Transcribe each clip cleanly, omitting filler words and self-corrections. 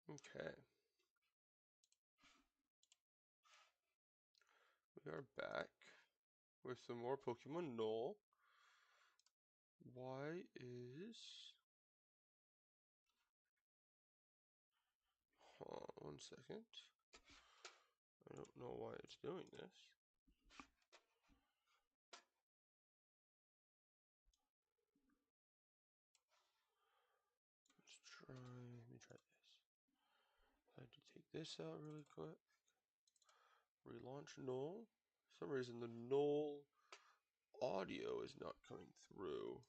Okay, we are back with some more Pokemon Null. Why is... one second. I don't know why it's doing this. Let me try this. I have to take this out really quick. Relaunch Null. For some reason the Null audio is not coming through.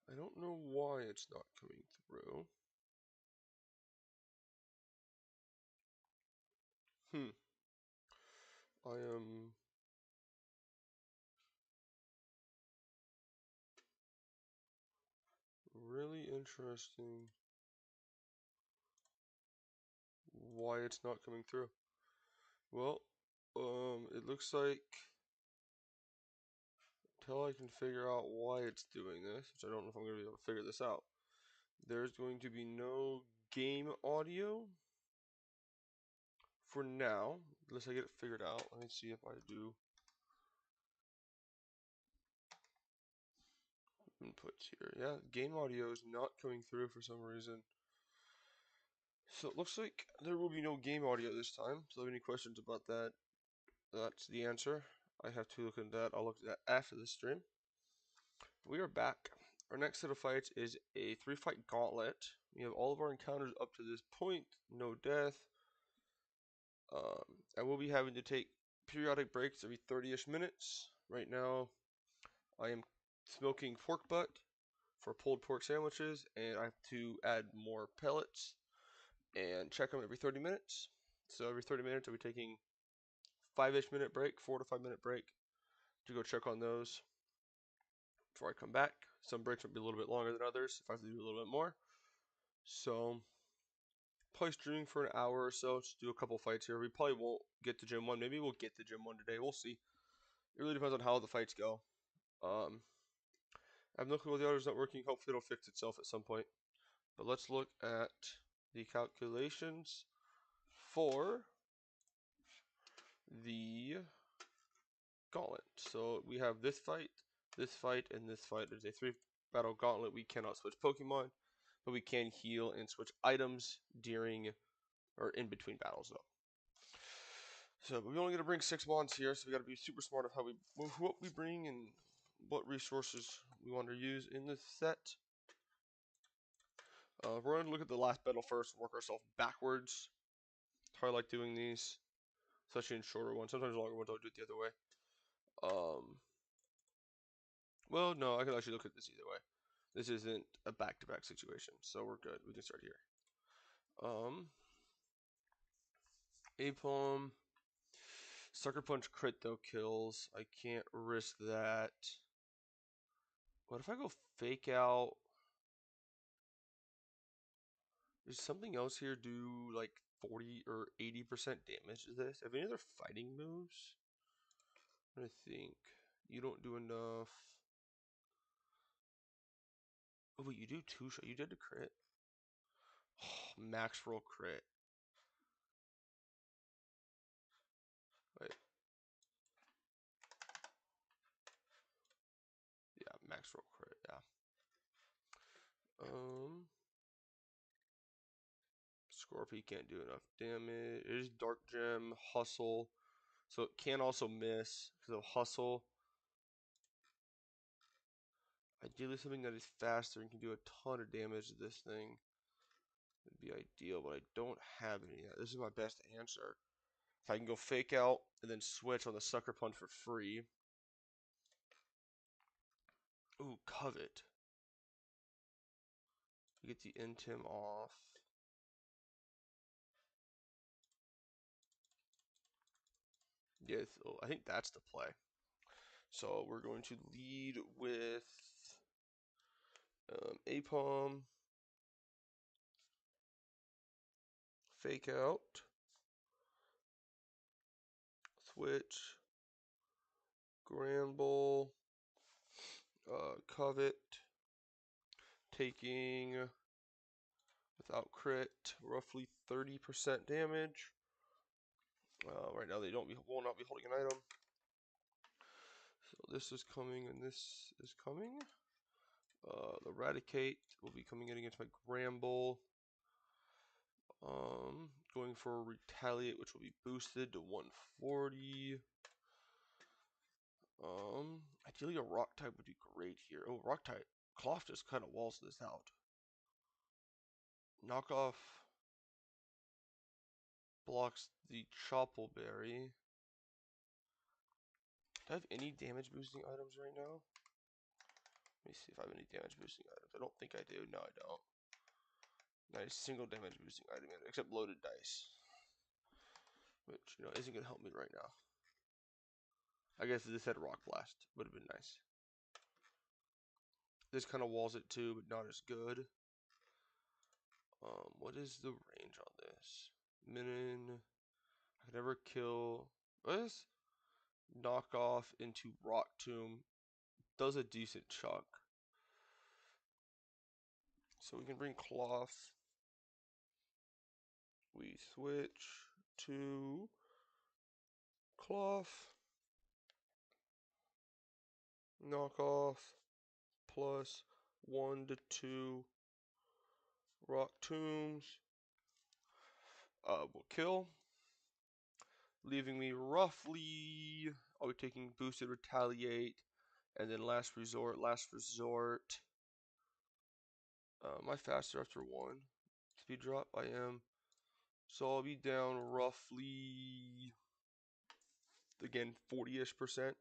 I don't know why it's not coming through. I am really interesting why it's not coming through. Well, it looks like until I can figure out why it's doing this, which I don't know if I'm going to be able to figure this out, there's going to be no game audio for now, unless I get it figured out. Let me see if I do inputs here. Yeah, game audio is not coming through for some reason. So it looks like there will be no game audio this time. So if you have any questions about that, that's the answer. I have to look into that. I'll look at that after the stream. We are back. Our next set of fights is a 3-fight gauntlet. We have all of our encounters up to this point. No death. I will be having to take periodic breaks every 30-ish minutes. Right now, I am smoking pork butt for pulled pork sandwiches, and I have to add more pellets and check them every 30 minutes. So every 30 minutes, I'll be taking 5-ish minute break, 4 to 5 minute break to go check on those before I come back. Some breaks will be a little bit longer than others if I have to do a little bit more. So, probably streaming for an hour or so. Just do a couple fights here. We probably won't get to Gym 1. Maybe we'll get to Gym 1 today. We'll see. It really depends on how the fights go. I have no clue why the audio not working. Hopefully it'll fix itself at some point. But let's look at the calculations for the gauntlet. So we have this fight, and this fight. There's a 3-battle gauntlet. We cannot switch Pokemon, but we can heal and switch items during or in between battles though. So we only got to bring 6 wands here, so we got to be super smart of how what we bring and what resources we want to use in this set. We're going to look at the last battle first, work ourselves backwards. That's how I like doing these, especially in shorter ones. Sometimes longer ones I'll do it the other way. Well, no, I can actually look at this either way. This isn't a back-to-back situation, so we're good. We can start here. Apalm. Sucker Punch crit though kills. I can't risk that. What if I go fake out? Does something else here do like 40 or 80% damage to this? Have any other fighting moves? I'm gonna think. You don't do enough. Oh wait, you do 2 shot. You did a crit. Oh, max roll crit. Wait. Yeah, max roll crit. Yeah. Scorpy can't do enough damage. It is Dark Gem, Hustle. So it can also miss because of Hustle. Ideally something that is faster and can do a ton of damage to this thing would be ideal, but I don't have any yet. This is my best answer. If I can go fake out and then switch on the Sucker Punch for free. Ooh, Covet. You get the Intim off. Yes, oh, I think that's the play. So we're going to lead with Apalm. Fake Out, Switch, Granbull, Covet, taking without crit roughly 30% damage. Right now they will not be holding an item. So this is coming and this is coming. The Eradicate will be coming in against my Granbull. Going for Retaliate, which will be boosted to 140. Ideally a Rock type would do great here. Oh, Rock type. Cloth just kind of walls this out. Knockoff blocks the Choppleberry. Do I have any damage boosting items right now? Let me see if I have any damage boosting items. I don't think I do. No, I don't. Not a single damage boosting item in it, except loaded dice. Which, you know, isn't going to help me right now. I guess this had Rock Blast. Would have been nice. This kind of walls it too, but not as good. What is the range on this? Minin. I can never kill. What is? Knock off into Rock Tomb. Does a decent chunk. So we can bring Cloth. We switch to Cloth. Knock off. Plus 1 to 2 Rock Tombs. Will kill. Leaving me roughly, I'll be taking boosted Retaliate, and then last resort. Am I faster after 1 speed drop? I am. So I'll be down roughly, again, 40-ish%.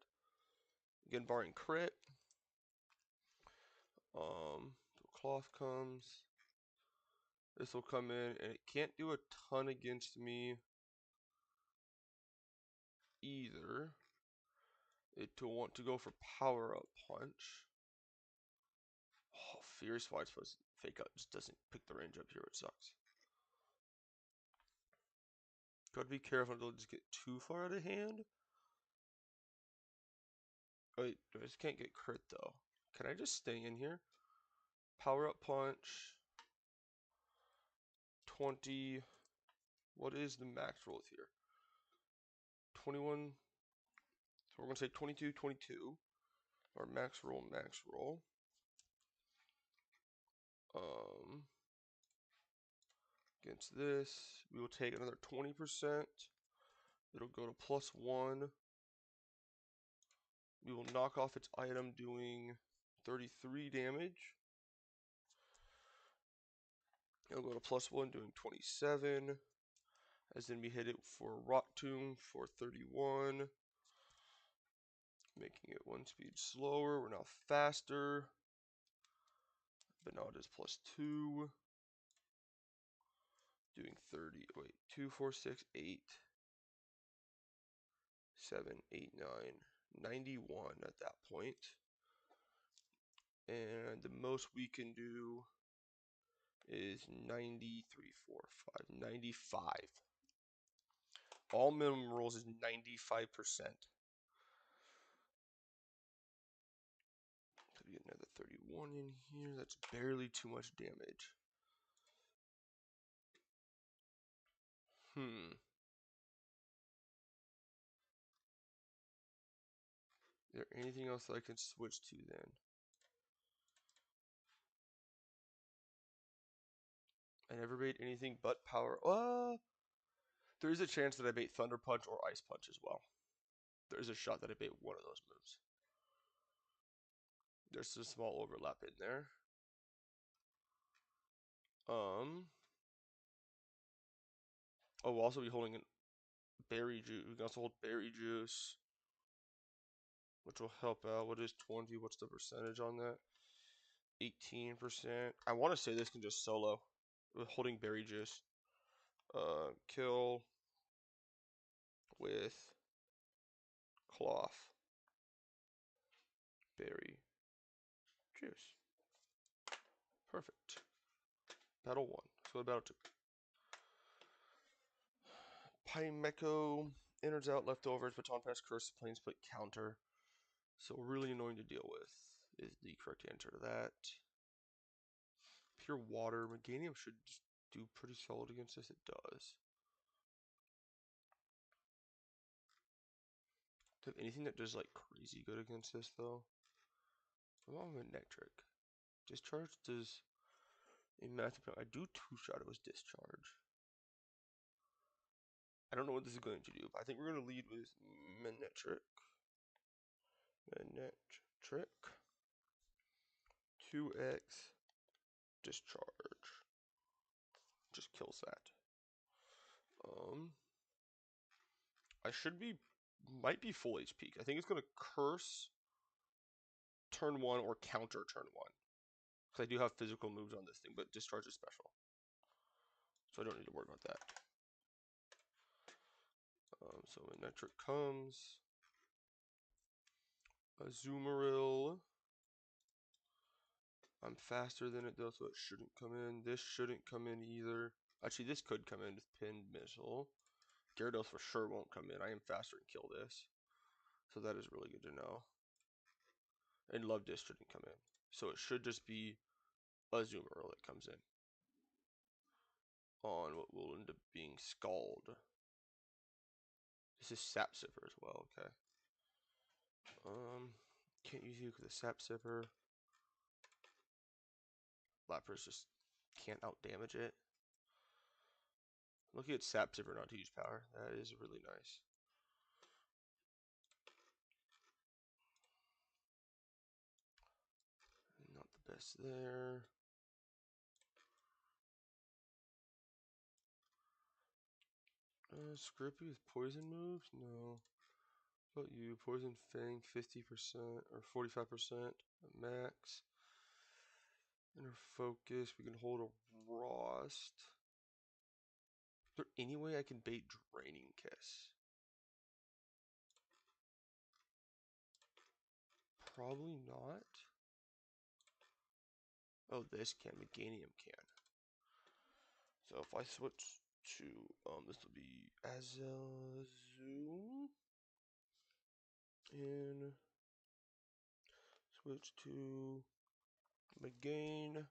Again, barring crit. Cloth comes. This will come in, and it can't do a ton against me either. It will want to go for Power Up Punch. Oh, Fierce White's supposed to fake out, just doesn't pick the range up here, which sucks. Gotta be careful, don't just get too far out of hand. Wait, I just can't get crit though. Can I just stay in here? Power Up Punch. 20. What is the max roll here? 21. So we're gonna say 22, 22. Or max roll, max roll. Against this, we will take another 20%. It'll go to +1. We will knock off its item, doing 33 damage. It'll go to +1, doing 27. As then we hit it for Rock Tomb for 31. Making it 1 speed slower. We're now faster. But now it is +2. Doing 30. Wait, 2, 4, 6, 8, 7, 8, 9, 91 at that point. And the most we can do is 93, 4, 5, 95. All minimum rolls is 95%. Could get another 31 in here. That's barely too much damage. Is there anything else that I can switch to then? I never bait anything but power. There is a chance that I bait Thunder Punch or Ice Punch as well. There is a shot that I bait one of those moves. There's a small overlap in there. Oh, we'll also be holding Berry Juice. We can also hold Berry Juice, which will help out. What is 20? What's the percentage on that? 18%. I want to say this can just solo with holding Berry Juice. Kill with Cloth Berry Juice. Perfect. Battle 1. Let's go to Battle 2. Pymeco, innards out, leftovers, baton pass, curse, plane split, counter. So really annoying to deal with is the correct answer to that. Pure water, Meganium should just do pretty solid against this. It does. Do you have anything that does like crazy good against this though? I'm on Electric. Discharge does a massive. I do two-shot it was discharge. I don't know what this is going to do, but I think we're going to lead with Menetric. Menetric. 2x discharge. Just kills that. I might be full HP. I think it's going to curse turn 1 or counter turn 1. Because I do have physical moves on this thing, but discharge is special. So I don't need to worry about that. So when Menetric comes, Azumarill. I'm faster than it though, so it shouldn't come in. This shouldn't come in either. Actually, this could come in with Pinned Missile. Gyarados for sure won't come in. I am faster and kill this. So that is really good to know. And Love Disc shouldn't come in. So it should just be Azumarill that comes in. On what will end up being Scald. This is Sap Sipper as well, okay. Can't use you because of Sap Sipper. Lapras just can't out damage it. Looking at Sap Sipper not to use power. That is really nice. Not the best there. Scrippy with poison moves? No. What about you? Poison Fang 50% or 45% max. Inner Focus. We can hold a Frost. Is there any way I can bait Draining Kiss? Probably not. Oh, this can. Meganium can. So if I switch to, this will be Azul and switch to Megain.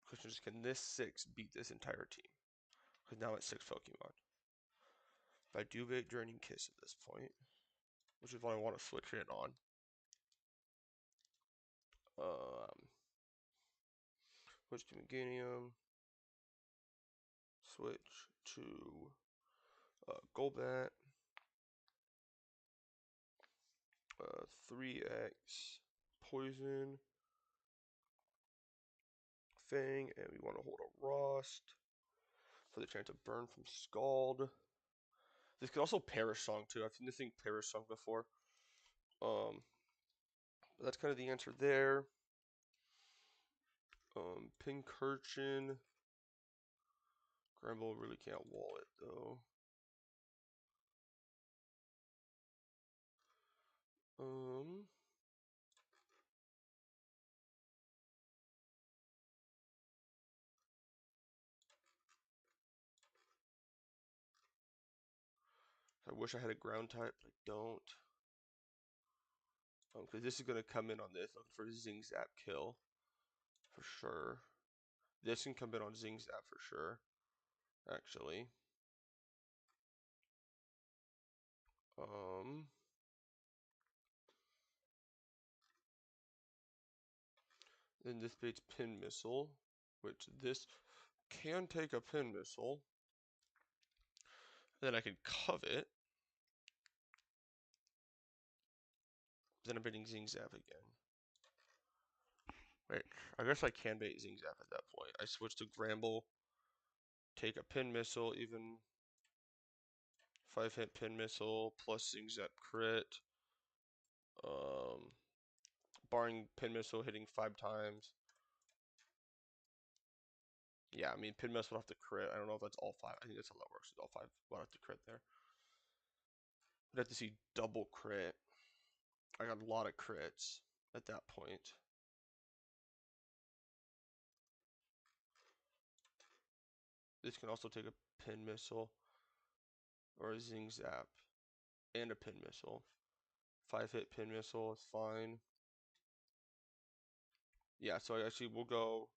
Question is, can this 6 beat this entire team? Because now it's 6 Pokemon. If I do bait Draining Kiss at this point, which is what I want to switch it on. Switch to Meganium. Switch to Golbat. 3x Poison. Fang, and we want to hold a Rust for the chance of burn from Scald. This could also Perish Song too. I've seen this thing Perish Song before. But that's kind of the answer there. Pincurchin. Gramble really can't wall it though. I wish I had a ground type, but I don't. Because this is going to come in on this, looking for a Zing Zap kill. For sure. This can come in on Zing Zap for sure. Actually. Then this baits Pin Missile, which this can take a Pin Missile. Then I can Covet. Then I'm baiting Zing Zap again. Wait, I guess I can bait Zing Zap at that point. I switch to Gramble, take a Pin Missile, even 5-hit Pin Missile plus Zing Zap crit. Barring Pin Missile hitting 5 times. Yeah, I mean, Pin Missile will have to crit. I don't know if that's all 5. I think that's how that works. It's all 5 will have to crit there. I'd have to see double crit. I got a lot of crits at that point. This can also take a pin missile or a zing zap and a pin missile. 5-hit pin missile is fine. Yeah, so I actually will go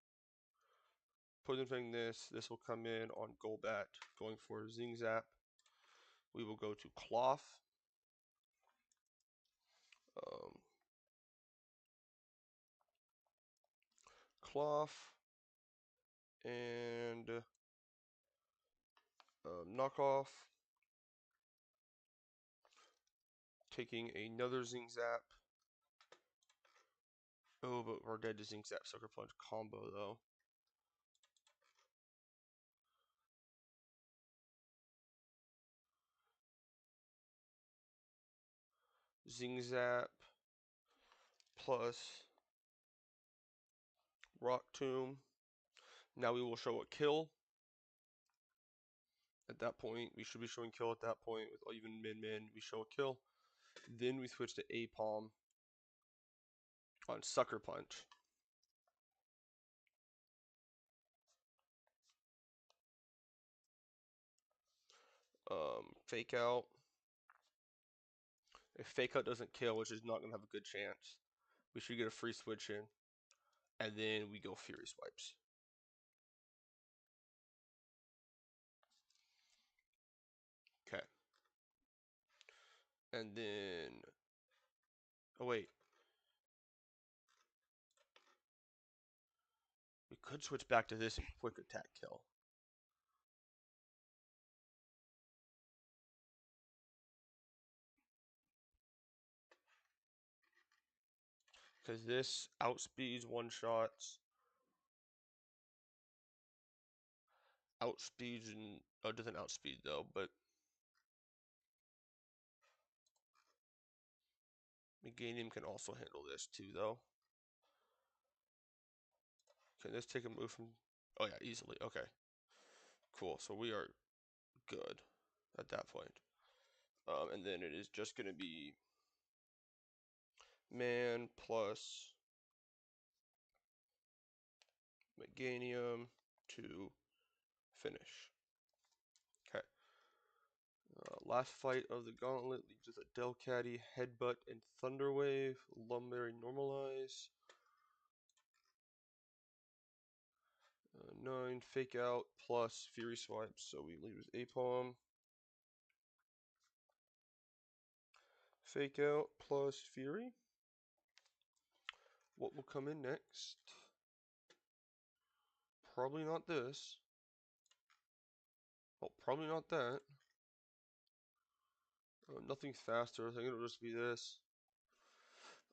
putting this. This will come in on Golbat, going for zing zap. We will go to cloth. Um, cloth and knockoff. Taking another zing zap. Oh, but we're dead to zing zap sucker punch combo though. Zing zap plus rock tomb. Now we will show a kill. At that point, we should be showing kill at that point with even min. We show a kill. Then we switch to A-Palm on Sucker Punch. Fake Out. If Fake Out doesn't kill, which is not going to have a good chance, we should get a free switch in. And then we go Fury Swipes. Okay. And then... Oh, wait. We could switch back to this and quick attack kill. Because this outspeeds one-shots. Outspeeds and... Oh, it doesn't outspeed though, but... Meganium can also handle this too, though. Can this take a move from... Oh yeah, easily. Okay. Cool. So we are good at that point. And then it is just going to be man plus Meganium to finish. Okay. Last fight of the gauntlet leaves us a Delcatty, Headbutt, and Thunderwave. Lumberry Normalize. 9 Fake Out plus Fury Swipe. So we leave with A-Palm. Fake Out plus Fury. What will come in next? Probably not this. Well, probably not that. Nothing faster. I think it'll just be this.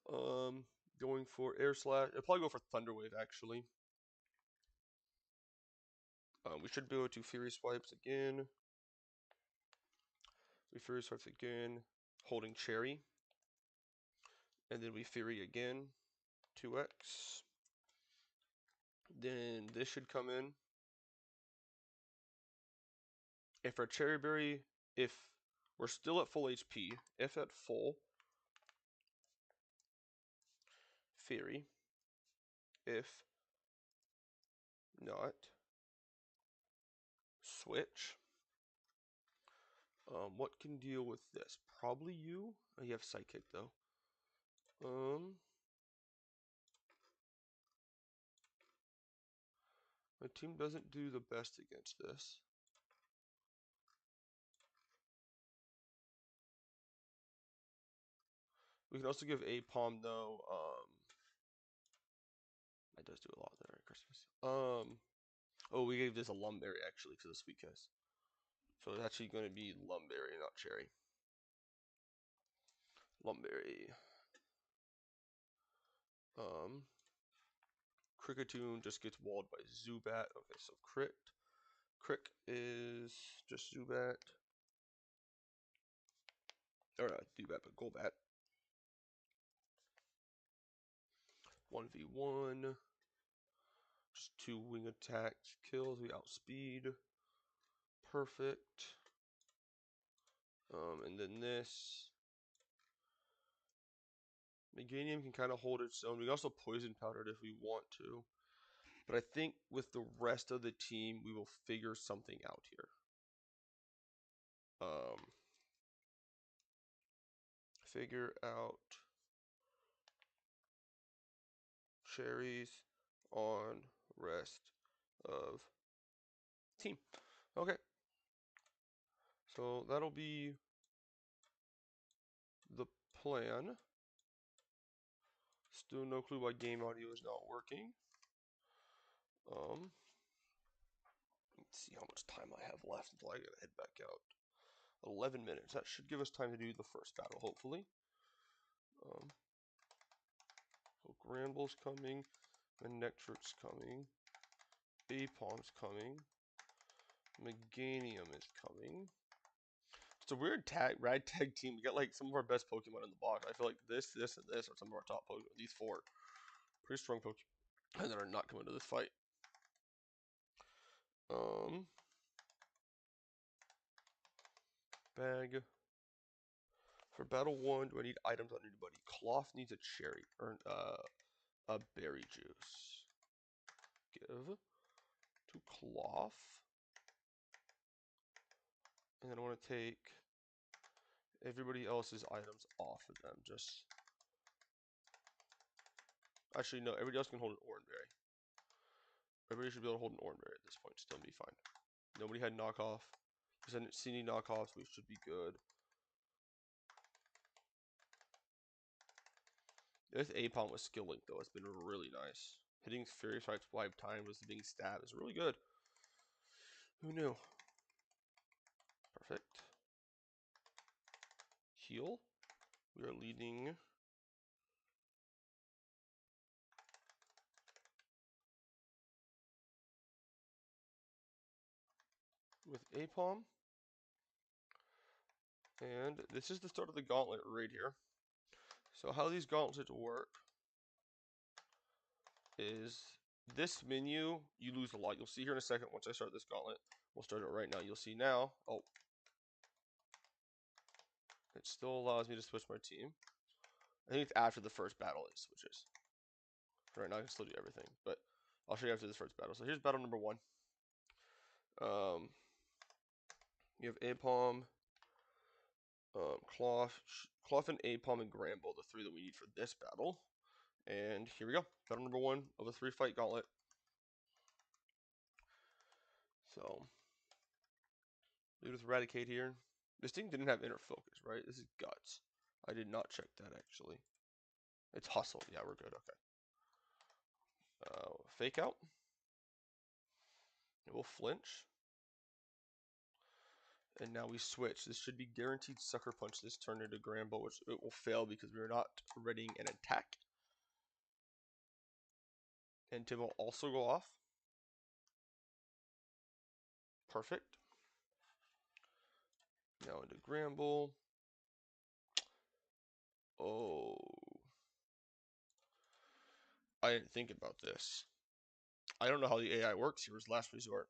Going for Air Slash. I'll probably go for Thunder Wave actually. We should be able to Fury Swipes again. We Fury Swipes again, holding Cherry. And then we Fury again, 2x. Then this should come in. If our Cherry Berry, if we're still at full HP, if at full, Fury. If not, switch. What can deal with this? Probably you. Oh, you have Psychic though. My team doesn't do the best against this. We can also give A-Palm though. It does do a lot there at Christmas. Oh, we gave this a Lumberry actually for the Sweet Kiss. So it's actually going to be Lumberry, not Cherry. Lumberry. Kricketune just gets walled by Zubat. Okay, so Crick is just Zubat. Or not Zubat, but Golbat. 1v1. Just 2 wing attacks. Kills. We outspeed. Perfect. And then this. Meganium can kind of hold its own. We can also Poison Powder it if we want to. But I think with the rest of the team, we will figure something out here. Figure out cherries on rest of team. Okay. So that'll be the plan. Still no clue why game audio is not working. Let's see how much time I have left until I gotta head back out. 11 minutes. That should give us time to do the first battle, hopefully. So Granbull's coming, Manectric's coming, Apom's coming, Meganium is coming. It's a weird ragtag team. We got like some of our best Pokemon in the box. I feel like this, and this are some of our top Pokemon. These four. Pretty strong Pokemon that are not coming to this fight. Bag. For battle 1, do I need items on anybody? Cloth needs a cherry. Or a berry juice. Give to Cloth. And then I want to take everybody else's items off of them. Just actually no, everybody else can hold an Oranberry. Everybody should be able to hold an Oranberry at this point, still be fine. Nobody had knockoff. Because I didn't see any knockoffs, we should be good. This Apom with Skill Link though, it's been really nice. Hitting Fairy Strikes 5 times with the being stab is really good. Who knew? Perfect. Heal. We are leading with Apom. And this is the start of the gauntlet right here. So how these gauntlets work is this menu, you lose a lot. You'll see here in a second once I start this gauntlet. We'll start it right now. You'll see now, oh, it still allows me to switch my team. I think it's after the first battle it switches. Right now I can still do everything, but I'll show you after this first battle. So here's battle number 1. You have Apom, Cloth and Apom and Granbull, the 3 that we need for this battle. And here we go. Battle number 1 of a 3-fight gauntlet. So, lead with Eradicate here. This thing didn't have inner focus, right? This is Guts. I did not check that, actually. It's Hustle. Yeah, we're good. Okay. Fake Out. It will flinch. And now we switch. This should be guaranteed Sucker Punch this turn into Granbull, which it will fail because we are not readying an attack. And Tim will also go off. Perfect. Now into Granbull. Oh. I didn't think about this. I don't know how the AI works here as last resort.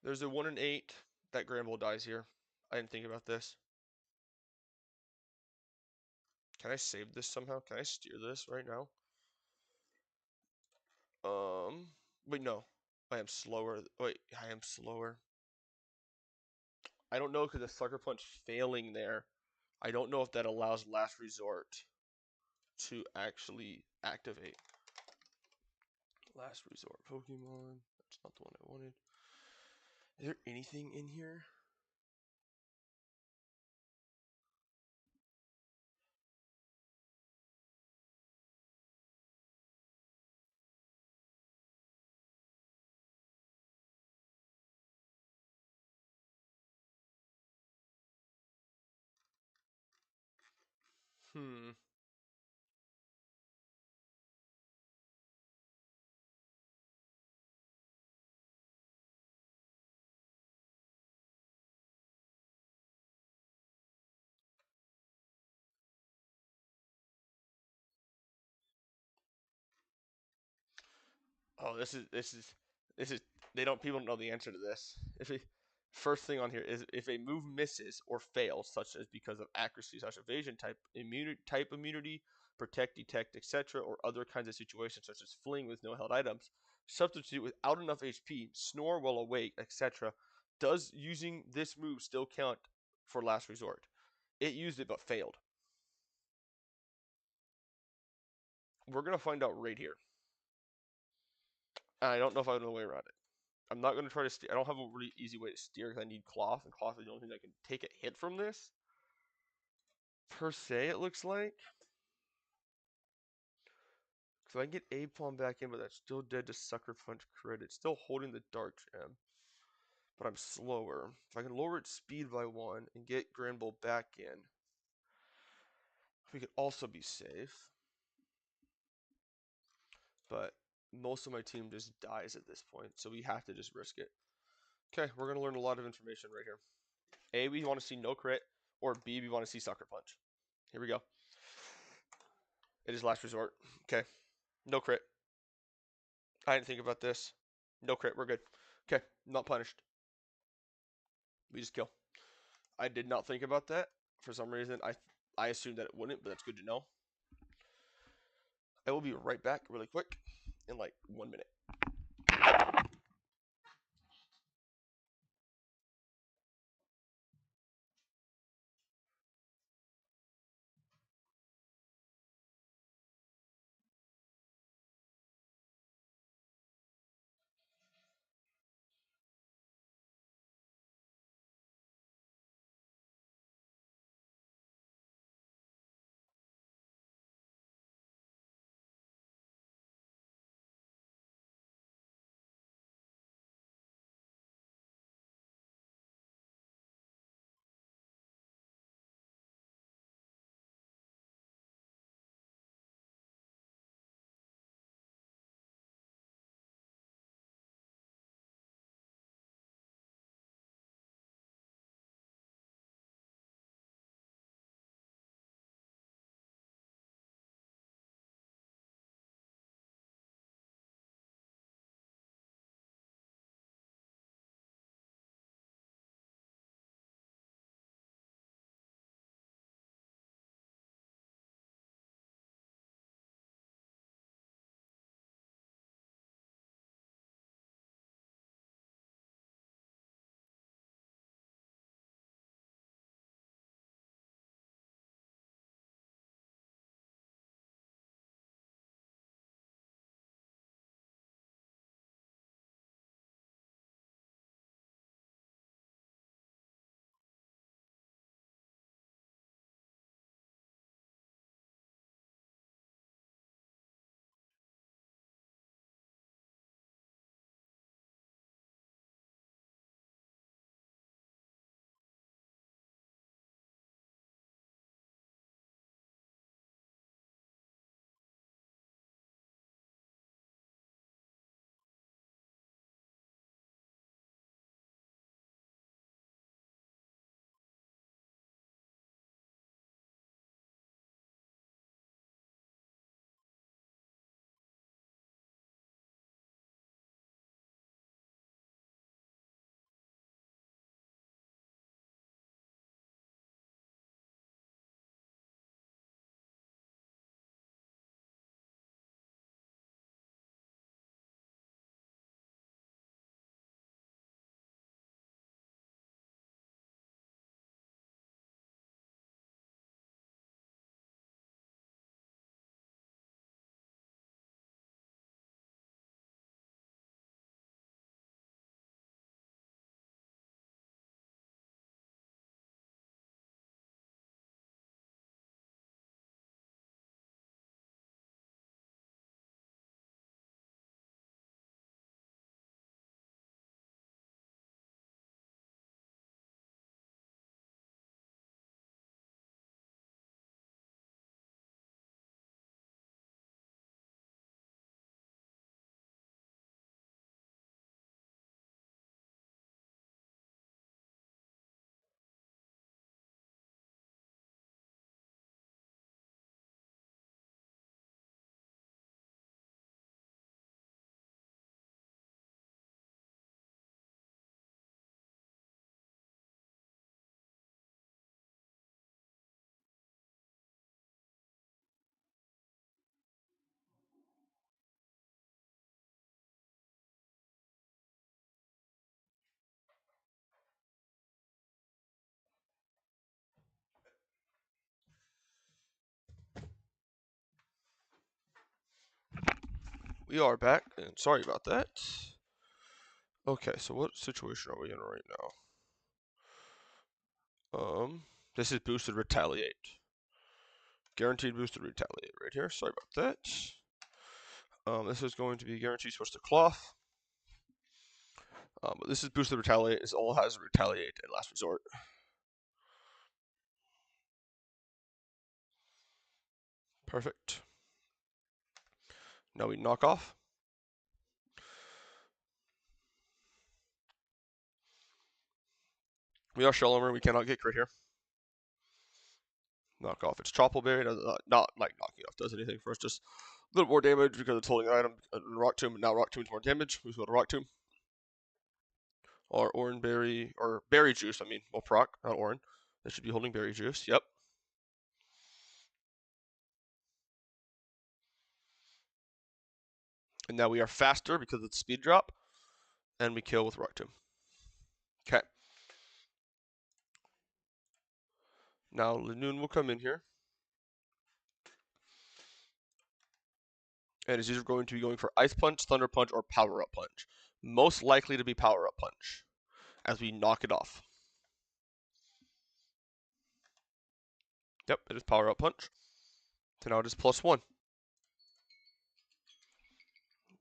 There's a 1 in 8 that Granbull dies here. I didn't think about this. Can I save this somehow? Can I steer this right now? Wait, no. I am slower. Wait, I am slower. I don't know because the Sucker Punch failing there. I don't know if that allows Last Resort to actually activate. Last Resort Pokemon. That's not the one I wanted. Is there anything in here? Oh, this is they don't people don't know the answer to this. First thing on here is if a move misses or fails, such as because of accuracy / evasion type immunity protect, detect, etc., or other kinds of situations such as fleeing with no held items, substitute without enough HP, snore while awake, etc., does using this move still count for last resort? It used it but failed. We're going to find out right here. And I don't know if I know the way around it. I'm not going to try to steer. I don't have a really easy way to steer because I need cloth, and cloth is the only thing that can take a hit from this. Per se, it looks like. Because I can get A pawn back in, but that's still dead to Sucker Punch crit. It's still holding the Dark Gem. But I'm slower. If I can lower its speed by 1 and get Grand Bull back in, we could also be safe. But most of my team just dies at this point, so we have to just risk it. Okay, we're going to learn a lot of information right here. A, we want to see no crit, or B, we want to see Sucker Punch. Here we go. It is last resort. Okay, no crit. I didn't think about this. No crit, we're good. Okay, not punished. We just kill. I did not think about that. For some reason, I assumed that it wouldn't, but that's good to know. I will be right back really quick in like 1 minute. We are back, and sorry about that. Okay, so what situation are we in right now? This is boosted retaliate. Guaranteed boosted retaliate right here. Sorry about that. This is going to be guaranteed switch to cloth. But this is boosted retaliate. It all has retaliate at last resort. Perfect. Now we knock off. We are shell armor. We cannot get crit here. Knock off. It's Troppleberry. Not like knocking off does anything for us. Just a little more damage because it's holding an item. Rock Tomb. Now Rock Tomb's more damage. We just go to Rock Tomb. Or Oran Berry. Or Berry Juice. I mean, well, proc, not Oran. That should be holding Berry Juice. Yep. And now we are faster because it's speed drop. And we kill with Rock Tomb. Okay. Now Linoon will come in here. And is either going to be going for Ice Punch, Thunder Punch, or Power Up Punch. Most likely to be Power Up Punch as we knock it off. Yep, it is Power Up Punch. So now it is +1.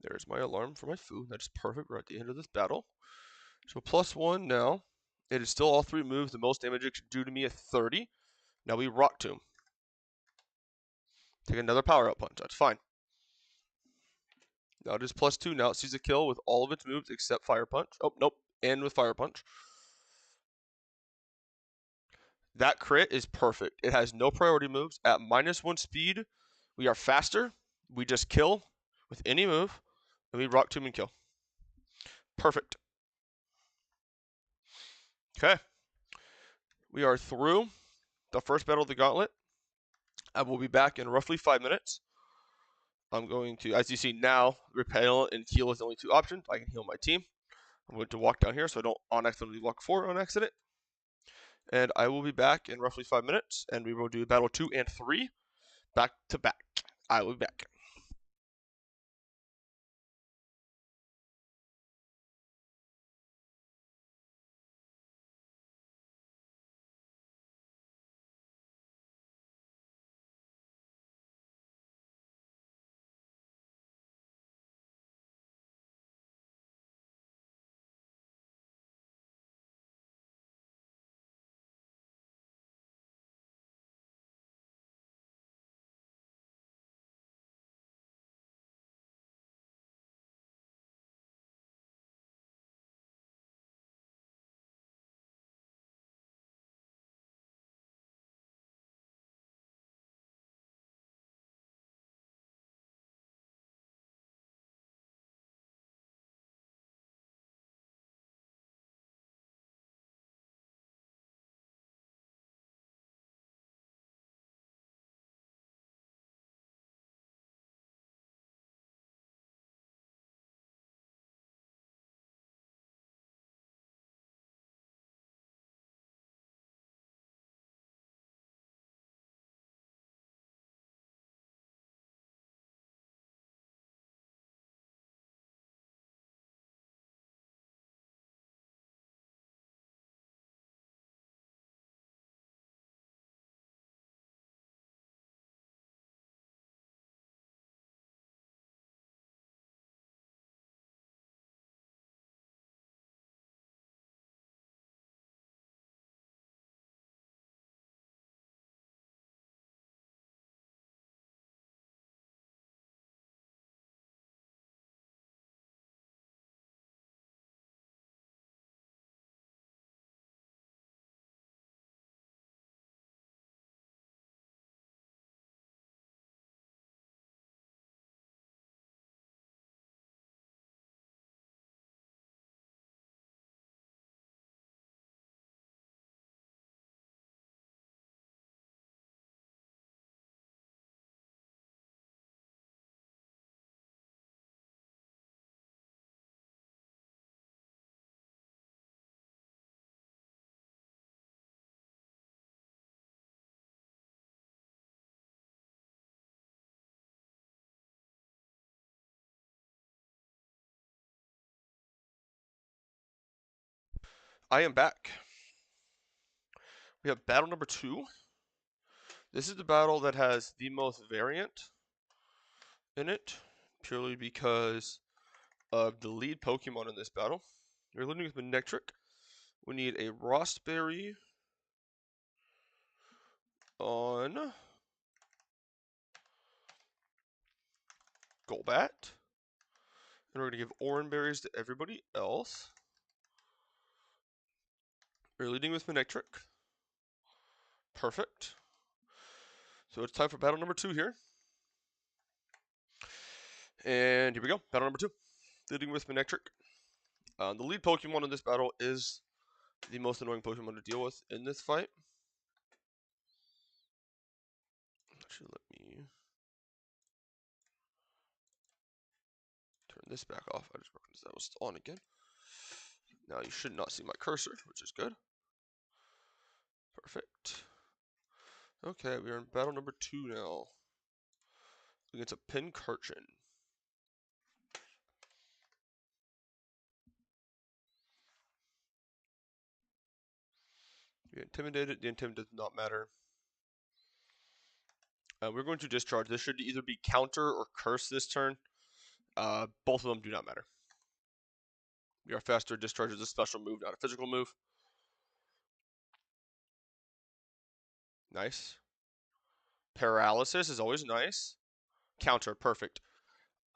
There's my alarm for my food. That is perfect. We're at the end of this battle. So +1 now. It is still all 3 moves. The most damage it can do to me is 30. Now we Rock Tomb. Take another Power Up Punch. That's fine. Now it is +2. Now it sees a kill with all of its moves except Fire Punch. Oh, nope. And with Fire Punch. That crit is perfect. It has no priority moves. At -1 speed, we are faster. We just kill with any move. And we Rock Tomb and kill. Perfect. Okay. We are through the first battle of the gauntlet. I will be back in roughly 5 minutes. I'm going to, as you see now, repel and heal is the only 2 options. I can heal my team. I'm going to walk down here so I don't on accidentally walk forward on accident. And I will be back in roughly 5 minutes, and we will do battle 2 and 3 back to back. I will be back. I am back. We have battle number 2. This is the battle that has the most variant in it, purely because of the lead Pokemon in this battle. We're leading with Manectric. We need a Rostberry on Golbat. And we're going to give Oran Berries to everybody else. We're leading with Manectric. Perfect. So it's time for battle number 2 here. And here we go. Battle number 2. Leading with Manectric. The lead Pokemon in this battle is the most annoying Pokemon to deal with in this fight. Actually, let me turn this back off. I just recognized that was on again. Now you should not see my cursor, which is good. Perfect. Okay, we are in battle number 2 now. Against a Pincurchin. We intimidated. The intimidate does not matter. We're going to discharge. This should either be counter or curse this turn. Both of them do not matter. We are faster. Discharge is a special move, not a physical move. Nice. Paralysis is always nice. Counter, perfect.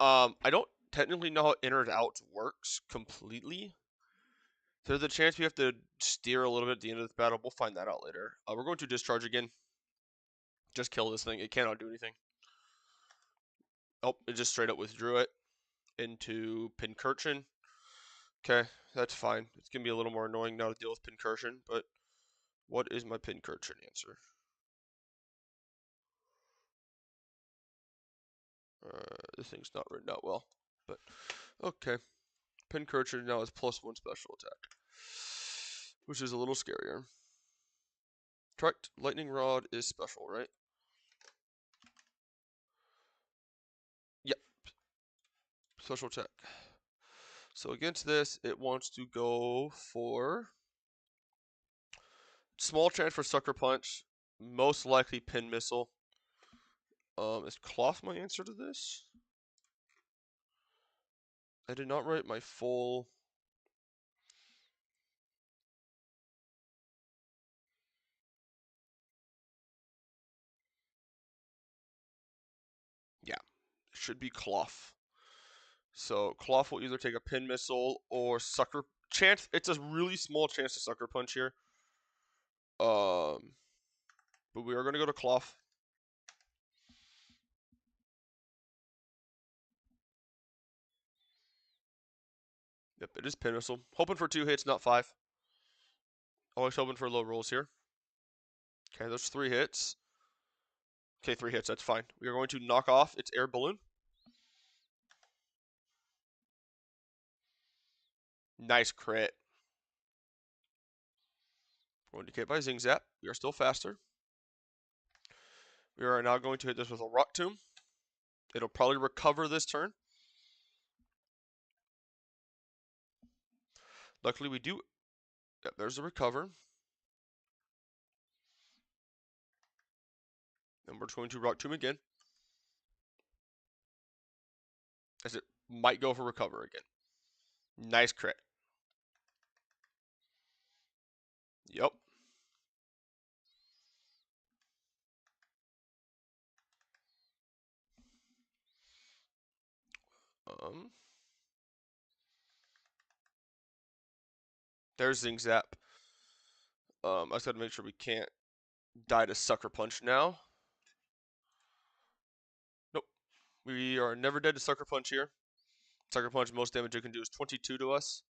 I don't technically know how in or out works completely. There's a chance we have to steer a little bit at the end of this battle. We'll find that out later. We're going to discharge again. Just kill this thing. It cannot do anything. Oh, it just straight up withdrew it into Pincurchin. Okay, that's fine. It's going to be a little more annoying now to deal with Pincurchin, but what is my Pincurchin answer? This thing's not written out well, but okay. Pincurchin now has +1 special attack, which is a little scarier. Correct. Lightning Rod is special, right? Yep. Special attack. So against this, it wants to go for small chance for Sucker Punch, most likely Pin Missile. Is Cloth my answer to this? I did not write my full. Yeah, it should be Cloth. So Cloth will either take a Pin Missile or Sucker Chance. It's a really small chance to Sucker Punch here. But we are going to go to Cloth. Yep, it is Pin Missile. Hoping for 2 hits, not 5. Always hoping for low rolls here. Okay, there's 3 hits. Okay, 3 hits, that's fine. We are going to knock off its Air Balloon. Nice crit. Going to get by Zing Zap. We are still faster. We are now going to hit this with a Rock Tomb. It'll probably recover this turn. Luckily we do. Yep, there's the recover. And we're going to Rock Tomb again. As it might go for recover again. Nice crit. Yep. There's Zing Zap. I just gotta make sure we can't die to Sucker Punch now. Nope. We are never dead to Sucker Punch here. Sucker Punch, most damage it can do is 22 to us.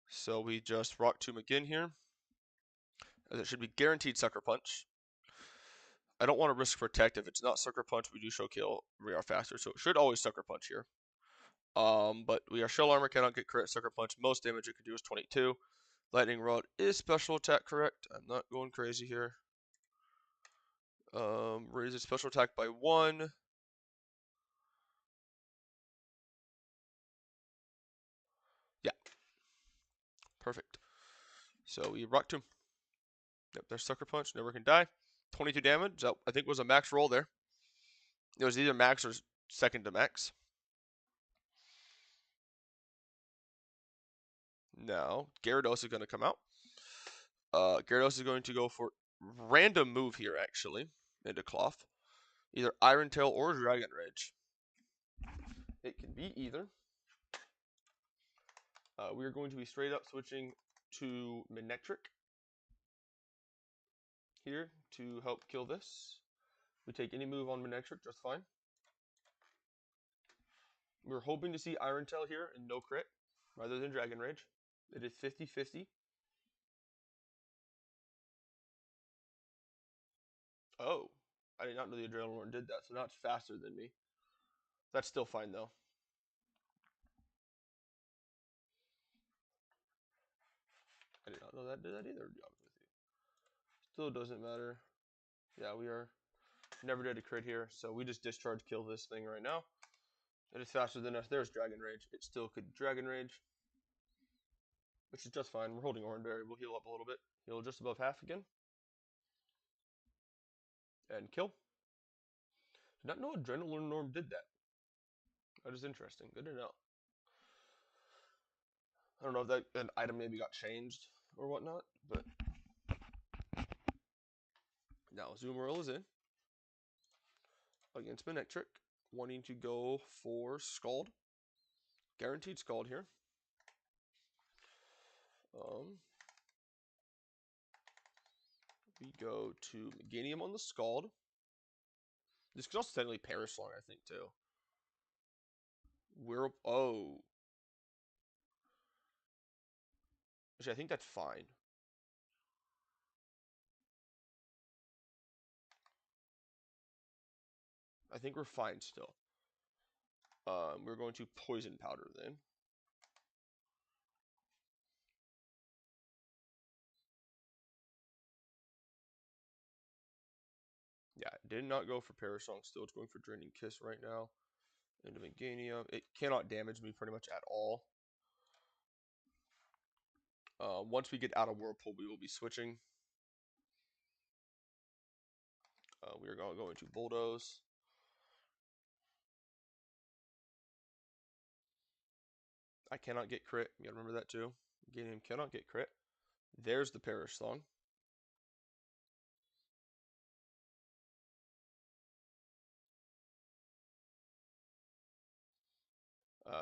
So we just Rock Tomb again here. As it should be guaranteed Sucker Punch. I don't want to risk Protect. If it's not Sucker Punch, we do Show Kill. We are faster, so it should always Sucker Punch here. But we are Shell Armor, cannot get crit Sucker Punch. Most damage it can do is 22. Lightning Rod is special attack, correct? I'm not going crazy here. Raise its special attack by 1. Yeah. Perfect. So we rock to him. Yep, there's Sucker Punch. Never can die. 22 damage. That I think was a max roll there. It was either max or second to max. Now, Gyarados is going to come out. Gyarados is going to go for random move here, actually, into Cloth. Either Iron Tail or Dragon Rage. It can be either. We are going to be straight up switching to Manectric here to help kill this. We take any move on Manectric just fine. We're hoping to see Iron Tail here and no crit rather than Dragon Rage. It is 50-50. Oh, I did not know the Adrenaline did that, so now it's faster than me. That's still fine though. I did not know that did that either, to be honest with you. Still doesn't matter. Yeah, we are never did a crit here, so we just discharge kill this thing right now. It is faster than us. There's Dragon Rage. It still could Dragon Rage, which is just fine. We're holding Oran Berry. We'll heal up a little bit. Heal just above half again. And kill. Did not know Adrenaline Norm did that. That is interesting. Good to know. I don't know if that an item maybe got changed or whatnot, but now Azumarill is in against Manectric, wanting to go for Scald. Guaranteed Scald here. We go to Meganium on the Scald. This could also technically Perish Song, I think, too. Oh. Actually, I think that's fine. I think we're fine still. We're going to Poison Powder then. Yeah, it did not go for Perish Song still. It's going for Draining Kiss right now. Into Meganium. It cannot damage me pretty much at all. Once we get out of Whirlpool, we will be switching. We are going to Bulldoze. I cannot get crit. You gotta remember that too. Meganium cannot get crit. There's the Perish Song.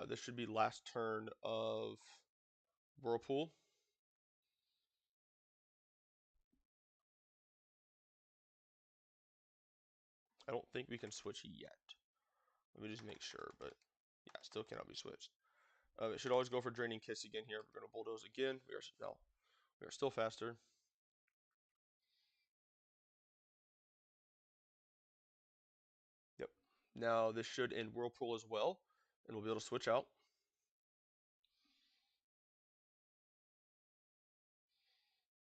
This should be last turn of Whirlpool. I don't think we can switch yet. Let me just make sure, but yeah, still cannot be switched. It should always go for Draining Kiss again here. We're going to Bulldoze again. We are still faster. Yep. Now this should end Whirlpool as well, and we'll be able to switch out.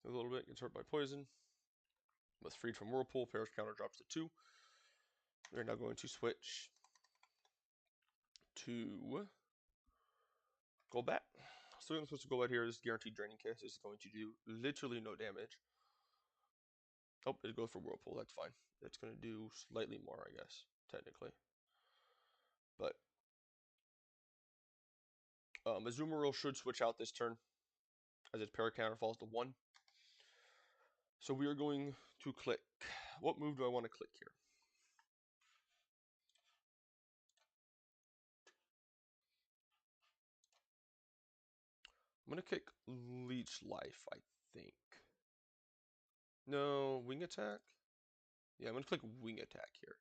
A little bit, gets hurt by poison. Was freed from Whirlpool. Perish counter drops to 2. We're now going to switch to Golbat. So we're going to switch to Golbat here. This is guaranteed Draining Kiss. This is going to do literally no damage. Oh, it goes for Whirlpool. That's fine. It's going to do slightly more, I guess, technically. But Azumarill should switch out this turn as its Para counter falls to 1. So we are going to click. What move do I want to click here? I'm going to kick Leech Life, I think. No, Wing Attack? Yeah, I'm going to click Wing Attack here.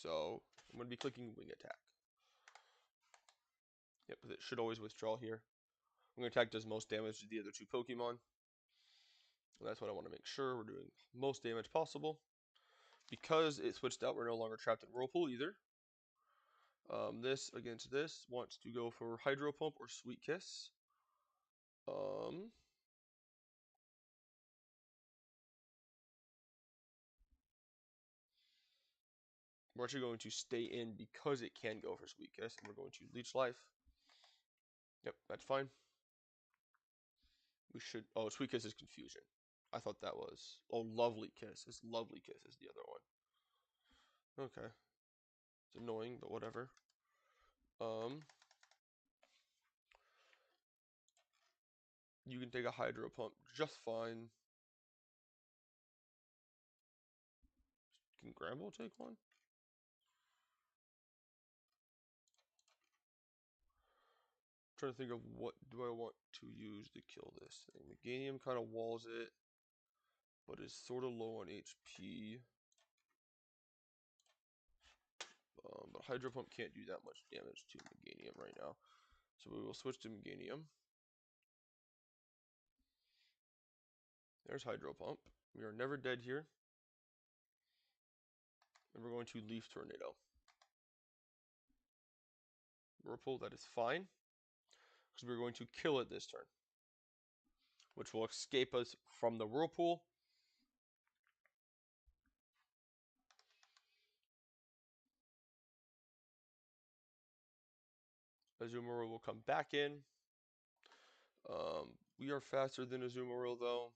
So I'm going to be clicking Wing Attack. Yep, it should always withdraw here. Wing Attack does most damage to the other 2 Pokemon. And that's what I want to make sure we're doing most damage possible. Because it switched out, we're no longer trapped in Whirlpool either. This against this wants to go for Hydro Pump or Sweet Kiss. We're actually going to stay in because it can go for Sweet Kiss, and we're going to Leech Life. Yep, that's fine. We should. Oh, Sweet Kiss is Confusion. I thought that was. Oh, Lovely Kiss. It's Lovely Kiss is the other one. Okay. It's annoying, but whatever. You can take a Hydro Pump just fine. Can Gramble take one? I'm trying to think of what do I want to use to kill this thing. Meganium kind of walls it, but is sort of low on HP. But Hydro Pump can't do that much damage to Meganium right now. So we will switch to Meganium. There's Hydro Pump. We are never dead here. And we're going to Leaf Tornado. Whirlpool, that is fine. Because we're going to kill it this turn. Which will escape us from the Whirlpool. Azumarill will come back in. We are faster than Azumarill though,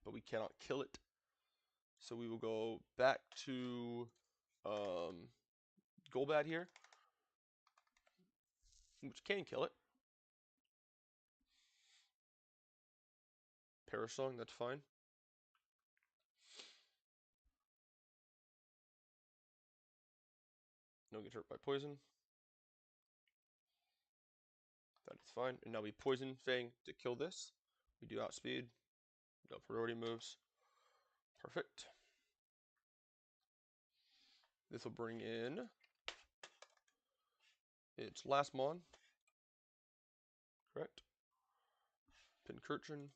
but we cannot kill it. So we will go back to Golbat here, which can kill it. Parasong, that's fine. No get hurt by poison. That is fine. And now we Poison Fang to kill this. We do outspeed. No priority moves. Perfect. This will bring in its last Mon. Correct. Pincurchin.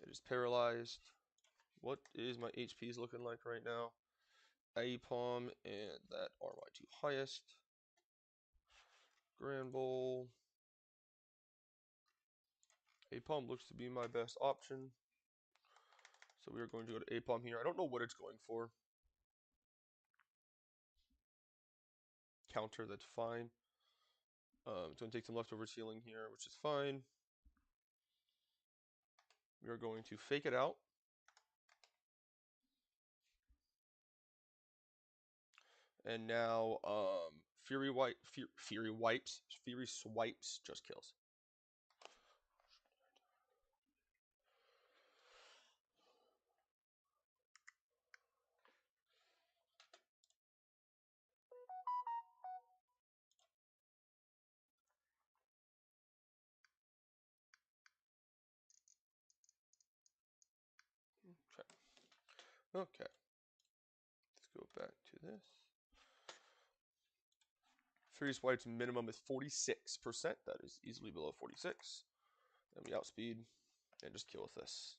It is paralyzed. What is my HPs looking like right now? Aipom and that are my two highest. Granbull. Aipom looks to be my best option. So we are going to go to Aipom here. I don't know what it's going for. Counter, that's fine. It's going to take some leftovers healing here, which is fine. We are going to fake it out. And now Fury Swipes just kills. Okay. Let's go back to this. Fury Swipe's minimum is 46%. That is easily below 46. And we outspeed and just kill with this.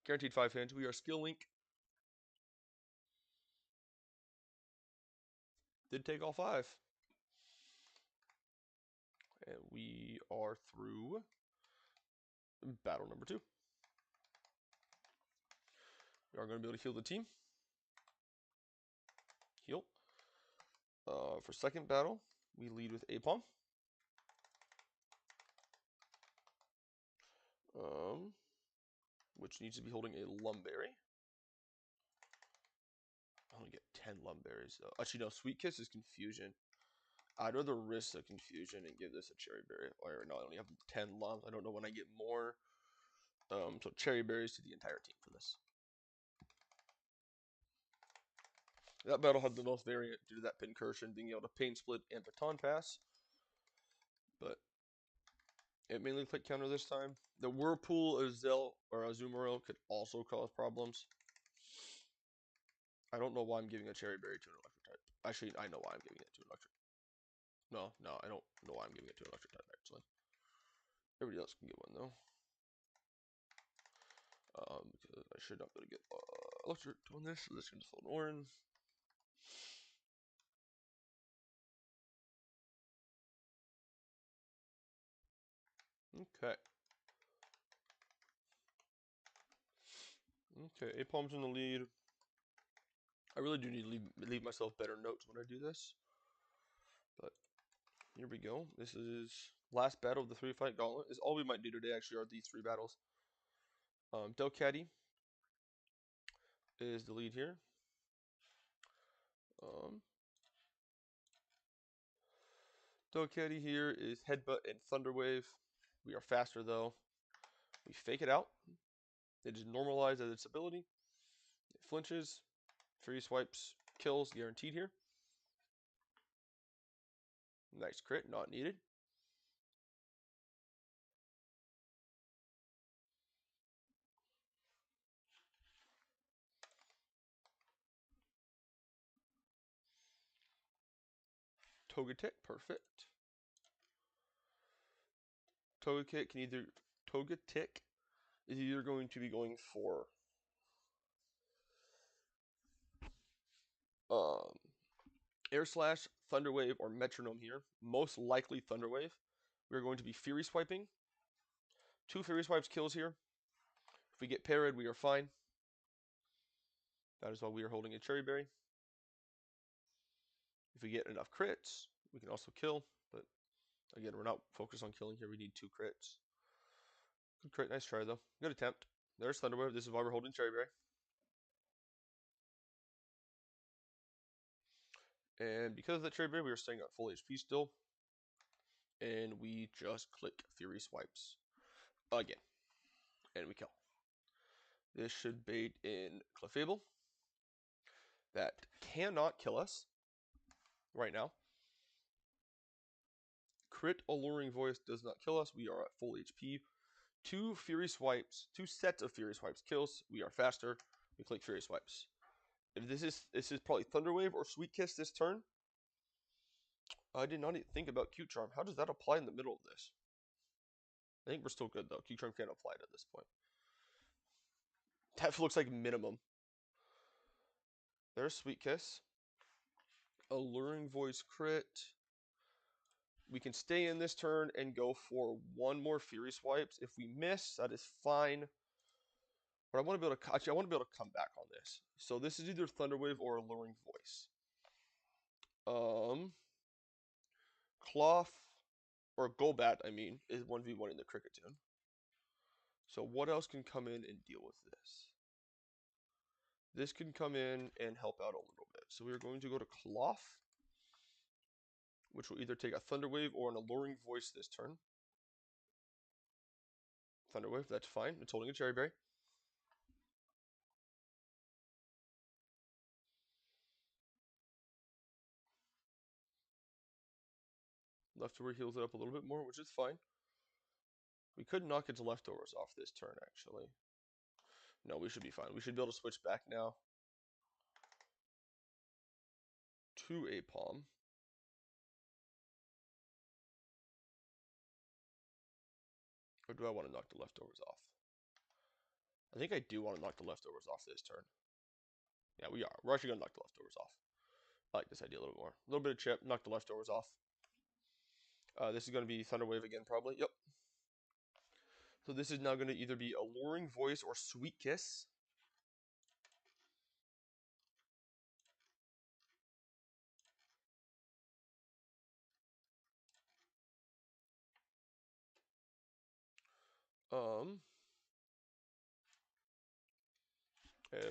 Guaranteed 5 hands. We are Skill Link. Did take all 5. And we are through battle number 2. We are going to be able to heal the team. Heal. For second battle, we lead with Aipom. Which needs to be holding a Lumberry. I only get 10 Lumberries though. Actually, no, Sweet Kiss is Confusion. I'd rather risk the Confusion and give this a Cherry Berry. Or no, I only have 10 Lums. I don't know when I get more. So Cherry Berries to the entire team for this. That battle had the most variant due to that Pincurchin being able to Pain Split and Baton Pass. But it mainly click counter this time. The Whirlpool or Azumarill could also cause problems. I don't know why I'm giving a Cherry Berry to an Electric type. Actually, I know why I'm giving it to an Electric. No, I don't know why I'm giving it to an Electric type, actually. Everybody else can get one, though. Because I should not be able to get Electric on this, so this can just hold an orange. Okay. Okay, Aipom's in the lead. I really do need to leave myself better notes when I do this. But Here we go. This is last battle of the 3-fight gauntlet. Is all we might do today actually are these 3 battles. Delcatty is the lead here. Delcatty here is Headbutt and Thunderwave. We are faster though. We fake it out. It is normalized as its ability. It flinches. Fury Swipes kills guaranteed here. Nice crit, not needed. Togetic, perfect. Togetic is either going to be going for Air Slash, Thunder Wave, or Metronome here. Most likely Thunder Wave. We're going to be Fury Swiping. 2 Fury Swipes kills here. If we get parried, we are fine. That is why we are holding a Cherry Berry. If we get enough crits, we can also kill. But again, we're not focused on killing here. We need 2 crits. Good crit, nice try though. Good attempt. There's Thunder Wave. This is why we're holding Cherry Berry. And because of that Cherry Berry, we are staying at full HP still. And we just click Fury Swipes again. And we kill. This should bait in Clefable. That cannot kill us right now. Crit Alluring Voice does not kill us. We are at full HP. 2 Fury Swipes, 2 sets of Fury Swipes kills. We are faster. We click Fury Swipes. If this is probably Thunder Wave or Sweet Kiss this turn. I did not even think about Cute Charm. How does that apply in the middle of this? I think we're still good though. Cute Charm can't apply it at this point. That looks like minimum. There's Sweet Kiss. Alluring Voice crit. We can stay in this turn and go for 1 more Fury Swipes. If we miss, that is fine. But I want to be able to actually I want to be able to come back on this. So this is either Thunder Wave or Alluring Voice. Cloth or Golbat, I mean, is 1v1 in the Cricketune. So what else can come in and deal with this? This can come in and help out a little bit. So we are going to go to Cloth, which will either take a Thunder Wave or an Alluring Voice this turn. Thunder Wave, that's fine. It's holding a Cherry Berry. Leftover heals it up a little bit more, which is fine. We could knock its leftovers off this turn, actually. No, we should be fine. We should be able to switch back now to a Palm. Or do I want to knock the leftovers off? I think I do want to knock the leftovers off this turn. Yeah, we are. We're actually going to knock the leftovers off. I like this idea a little bit more. A little bit of chip, knock the leftovers off. This is going to be Thunder Wave again, probably. Yep. So this is now going to either be Alluring Voice or Sweet Kiss.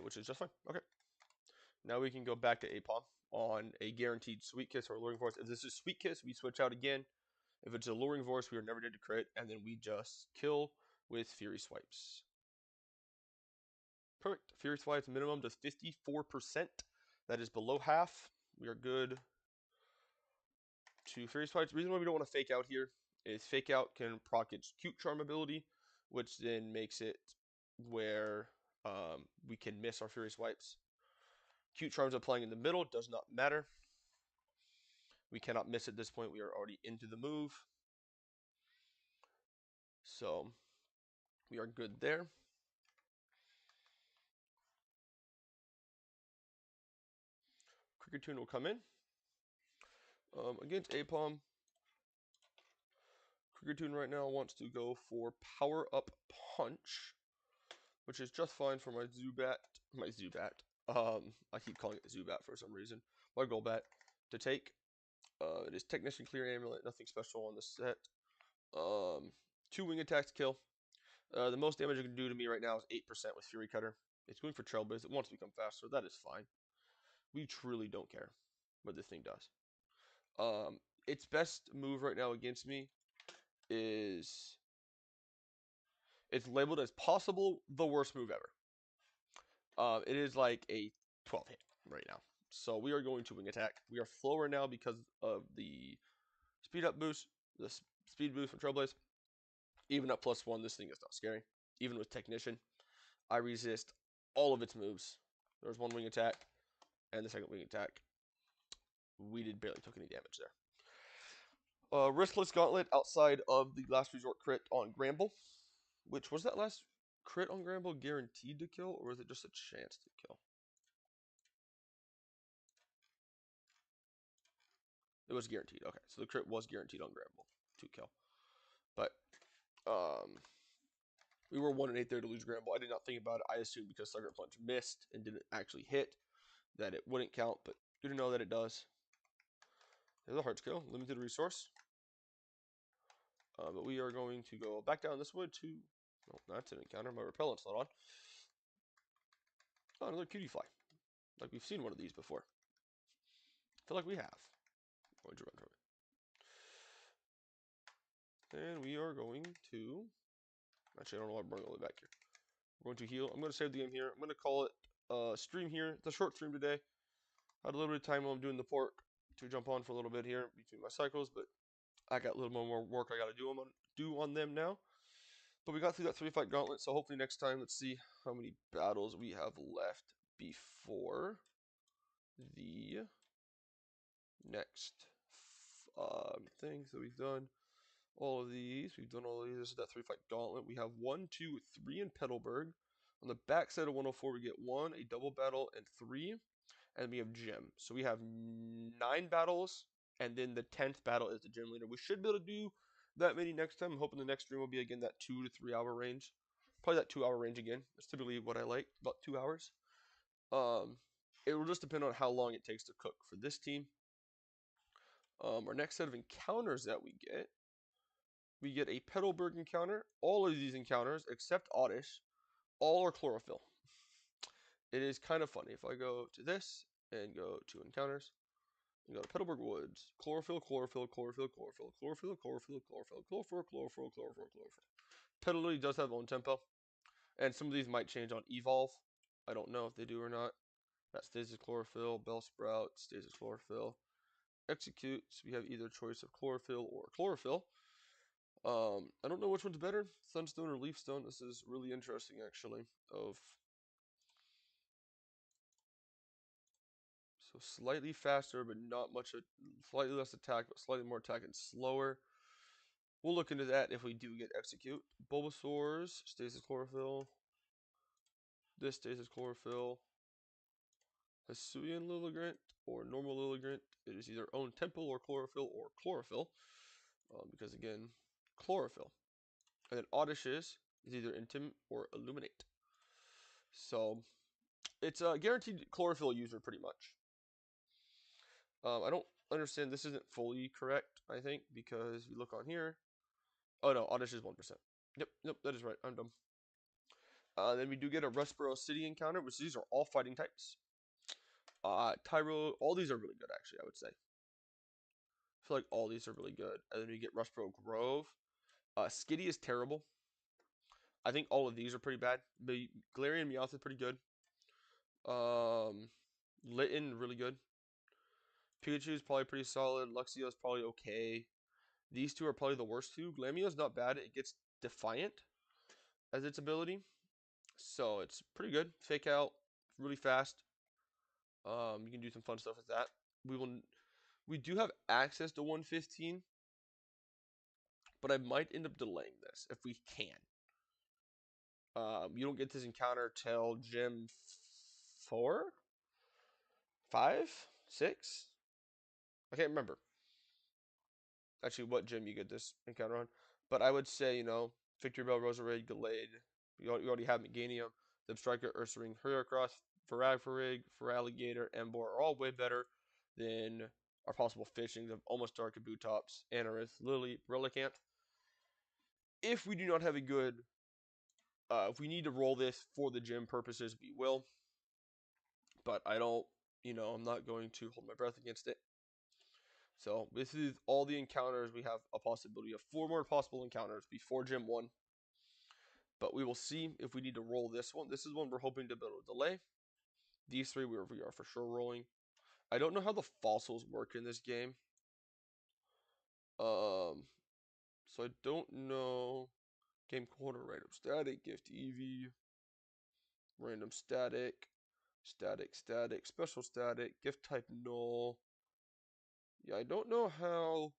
Which is just fine. Okay. Now we can go back to Apom on a guaranteed Sweet Kiss or Alluring Voice. If this is Sweet Kiss, we switch out again. If it's Alluring Voice, we are never dead to crit, and then we just kill with Fury Swipes. Perfect. Fury Swipes minimum does 54%. That is below half. We are good to Fury Swipes. The reason why we don't want to fake out here is fake out can proc its Cute Charm ability, which then makes it where we can miss our Fury Swipes. Cute Charms applying in the middle does not matter. We cannot miss at this point. We are already into the move. So we are good there. Cricketune will come in. Against Apom, Cricketune right now wants to go for Power Up Punch, which is just fine for my Zubat. I keep calling it Zubat for some reason. My Golbat to take. It is Technician, Clear Amulet, nothing special on this set. 2 wing attacks kill. The most damage it can do to me right now is 8% with Fury Cutter. It's going for Trailblaze. It wants to become faster. That is fine. We truly don't care what this thing does. Its best move right now against me is it's labeled as possible the worst move ever. It is like a 12 hit right now. So we are going to wing attack. We are slower now because of the speed up boost, the speed boost from Trailblaze. Even at +1, this thing is not scary. Even with Technician, I resist all of its moves. There's one wing attack and the second wing attack. We barely took any damage there. Riskless Gauntlet outside of the last resort crit on Gramble. Which, was that last crit on Gramble guaranteed to kill, or was it just a chance to kill? It was guaranteed. Okay, so the crit was guaranteed on Gramble to kill. But, we were 1 in 8 there to lose Gramble. I did not think about it. I assumed because Sucker Punch missed and didn't actually hit that it wouldn't count, but good to know that it does. There's a hard skill, limited resource. But we are going to go back down this wood to... Oh, that's an encounter. My repellent's not on. Oh, another cutie fly. Like we've seen one of these before. I feel like we have. Going to run from it. And we are going to... Actually, I don't know why I'm running all the way back here. We're going to heal. I'm going to save the game here. I'm going to call it stream here. It's a short stream today. I had a little bit of time while I'm doing the pork to jump on for a little bit here between my cycles, but I got a little more work I got to do on them now. But we got through that 3-fight gauntlet, so hopefully next time, let's see how many battles we have left before the next thing. So we've done all of these. We've done all of these. This is that 3-fight gauntlet. We have 1, 2, 3 in Petalburg. On the back side of 104, we get 1, a double battle, and 3. And we have gym. So we have 9 battles, and then the 10th battle is the gym leader. We should be able to do that many next time. I'm hoping the next stream will be again that 2 to 3 hour range. Probably that 2 hour range again. That's typically what I like, about 2 hours. It will just depend on how long it takes to cook for this team. Our next set of encounters that we get a Petalburg encounter. All of these encounters, except Oddish, all are chlorophyll. It is kind of funny. If I go to this and go to encounters, and go to Petalburg Woods, chlorophyll, chlorophyll, chlorophyll, chlorophyll, chlorophyll, chlorophyll, chlorophyll, chlorophyll, chlorophyll, chlorophyll, chlorophyll. Petal literally does have own tempo, and some of these might change on evolve. I don't know if they do or not. That stays as chlorophyll. Bellsprout stays as chlorophyll. Executes, we have either choice of chlorophyll or chlorophyll. I don't know which one's better, Sunstone or Leafstone. This is really interesting, actually. So slightly faster, but not much. Slightly less attack, but slightly more attack and slower. We'll look into that if we do get Execute. Bulbasaur's stays as chlorophyll. This stays as chlorophyll. Hisuian Lilligant or normal Lilligant. It is either own temple or chlorophyll. Because again, chlorophyll. And then Oddish's is either Intim or Illuminate. So it's a guaranteed chlorophyll user pretty much. I don't understand. This isn't fully correct, I think, because you look on here. Oh no, Oddish is 1%. Yep, that is right. I'm dumb. Then we do get a Rustboro City encounter, which these are all fighting types. Tyro, all these are really good, actually, I would say. I feel like all these are really good. And then we get Rustboro Grove. Skitty is terrible. I think all of these are pretty bad. The Galarian Meowth is pretty good. Litten, really good. Pikachu is probably pretty solid. Luxio is probably okay. These two are probably the worst two. Glamio is not bad. It gets Defiant as its ability. So it's pretty good. Fake out really fast. You can do some fun stuff with that. We do have access to 115, but I might end up delaying this if we can. You don't get this encounter till Gym 4, 5, 6. I can't remember actually what gym you get this encounter on, but I would say, you know, Victory Bell, Roserade, Gallade. You already have Meganium, Zebstrika, Ursaring, Heracross, Farafrig, Feraligatr, Emboar are all way better than our possible fishings of Almost Dark, Boot Tops, Anorith, Lily, Relicanth. If we do not have a good, if we need to roll this for the gym purposes, we will. But I don't, I'm not going to hold my breath against it. So this is all the encounters. We have a possibility of 4 more possible encounters before Gym 1. But we will see if we need to roll this one. This is one we're hoping to be able to delay. These 3 we are for sure rolling. I don't know how the fossils work in this game. So I don't know. Game corner, random static, gift Eevee, random static, static, special static, gift type null. Yeah, I don't know how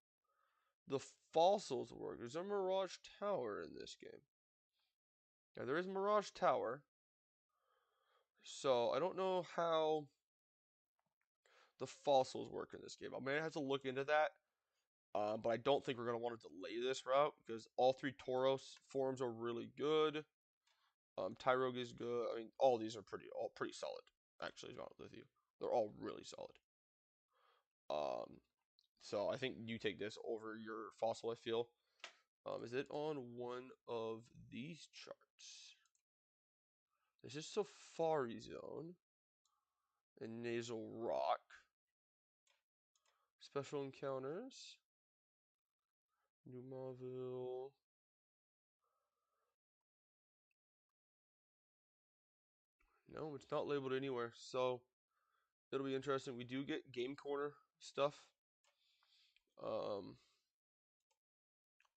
the fossils work. Is there a Mirage Tower in this game? Yeah, there is Mirage Tower. So I don't know how the fossils work in this game. I may have to look into that. But I don't think we're going to want to delay this route because all 3 Tauros forms are really good. Tyrogue is good. I mean, all these are all pretty solid. Actually, to be honest with you, they're all really solid. So I think you take this over your fossil. I feel. Is it on one of these charts? This is Safari Zone and Nasal Rock. Special encounters. New Mauville. No, it's not labeled anywhere. So it'll be interesting. We do get game corner stuff.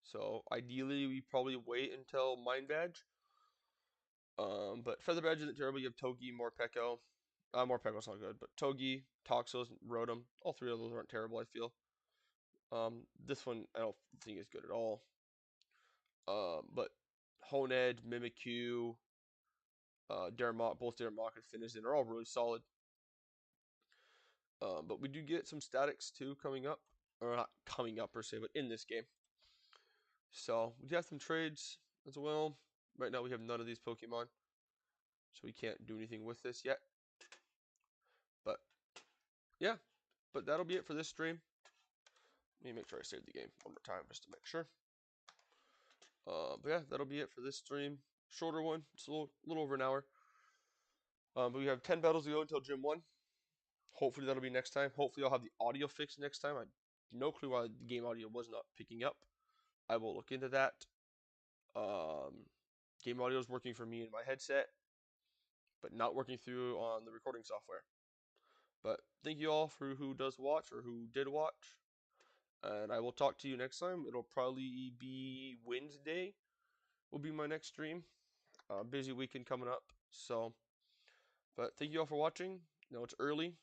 So ideally we probably wait until Mind Badge. But Feather Badge isn't terrible. You have Togi, Morpeko. Morpeko's not good, but Togi, Toxos, Rotom. All 3 of those aren't terrible, I feel. This one I don't think is good at all. But Honed, Mimikyu, Darmok, both Darmok and Finizen are all really solid. But we do get some statics too coming up. Or not coming up per se, but in this game. So we do have some trades as well. Right now we have none of these Pokemon. So we can't do anything with this yet. But yeah. But that'll be it for this stream. Let me make sure I save the game one more time just to make sure. But yeah, that'll be it for this stream. Shorter one. It's a little over an hour. But we have 10 battles to go until Gym 1. Hopefully that'll be next time. Hopefully I'll have the audio fixed next time. I have no clue why the game audio was not picking up. I will look into that. Game audio is working for me in my headset, but not working through on the recording software. But thank you all for who does watch or who did watch. And I will talk to you next time. It'll probably be Wednesday will be my next stream. Busy weekend coming up. So, but thank you all for watching. It's early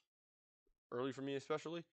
for me especially.